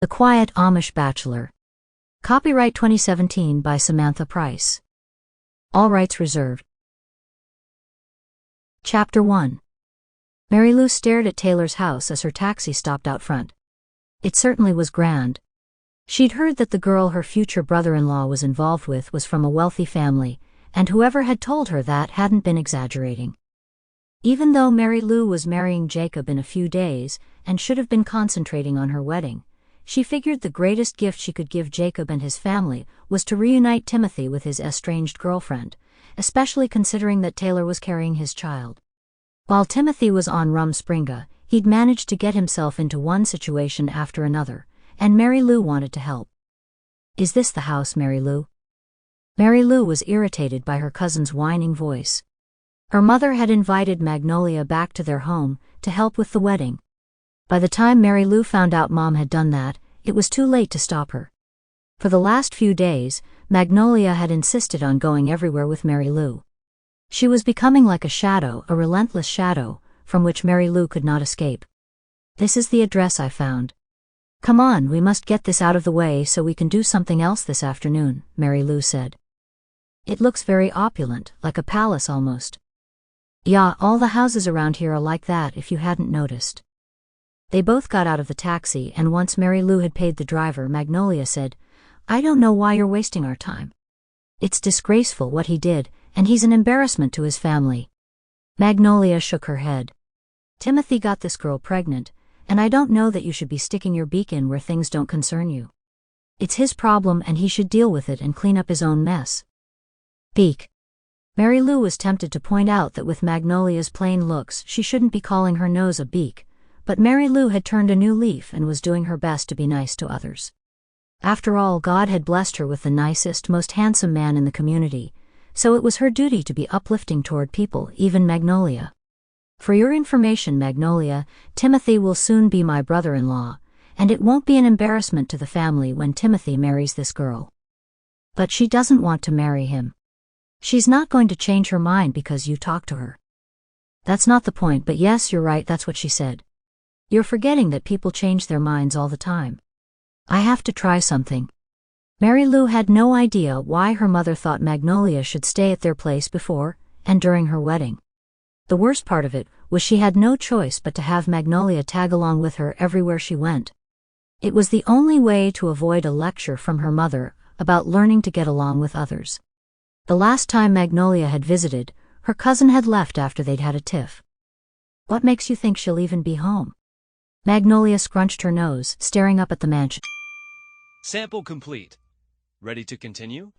The Quiet Amish Bachelor. Copyright 2017 by Samantha Price. All rights reserved. Chapter 1. Mary Lou stared at Taylor's house as her taxi stopped out front. It certainly was grand. She'd heard that the girl her future brother-in-law was involved with was from a wealthy family, and whoever had told her that hadn't been exaggerating. Even though Mary Lou was marrying Jacob in a few days and should have been concentrating on her wedding, she figured the greatest gift she could give Jacob and his family was to reunite Timothy with his estranged girlfriend, especially considering that Taylor was carrying his child. While Timothy was on Rumspringa, he'd managed to get himself into one situation after another, and Mary Lou wanted to help. "Is this the house, Mary Lou?" Mary Lou was irritated by her cousin's whining voice. Her mother had invited Magnolia back to their home to help with the wedding. By the time Mary Lou found out Mom had done that, it was too late to stop her. For the last few days, Magnolia had insisted on going everywhere with Mary Lou. She was becoming like a shadow, a relentless shadow, from which Mary Lou could not escape. "This is the address I found. Come on, we must get this out of the way so we can do something else this afternoon," Mary Lou said. "It looks very opulent, like a palace almost." "Yeah, all the houses around here are like that if you hadn't noticed." They both got out of the taxi, and once Mary Lou had paid the driver, Magnolia said, "I don't know why you're wasting our time. It's disgraceful what he did, and he's an embarrassment to his family." Magnolia shook her head. "Timothy got this girl pregnant, and I don't know that you should be sticking your beak in where things don't concern you. It's his problem and he should deal with it and clean up his own mess." Beak. Mary Lou was tempted to point out that with Magnolia's plain looks she shouldn't be calling her nose a beak, but Mary Lou had turned a new leaf and was doing her best to be nice to others. After all, God had blessed her with the nicest, most handsome man in the community, so it was her duty to be uplifting toward people, even Magnolia. "For your information, Magnolia, Timothy will soon be my brother-in-law, and it won't be an embarrassment to the family when Timothy marries this girl." "But she doesn't want to marry him. She's not going to change her mind because you talk to her." "That's not the point, but yes, you're right, that's what she said. You're forgetting that people change their minds all the time. I have to try something." Mary Lou had no idea why her mother thought Magnolia should stay at their place before and during her wedding. The worst part of it was she had no choice but to have Magnolia tag along with her everywhere she went. It was the only way to avoid a lecture from her mother about learning to get along with others. The last time Magnolia had visited, her cousin had left after they'd had a tiff. "What makes you think she'll even be home?" Magnolia scrunched her nose, staring up at the mansion. Sample complete. Ready to continue?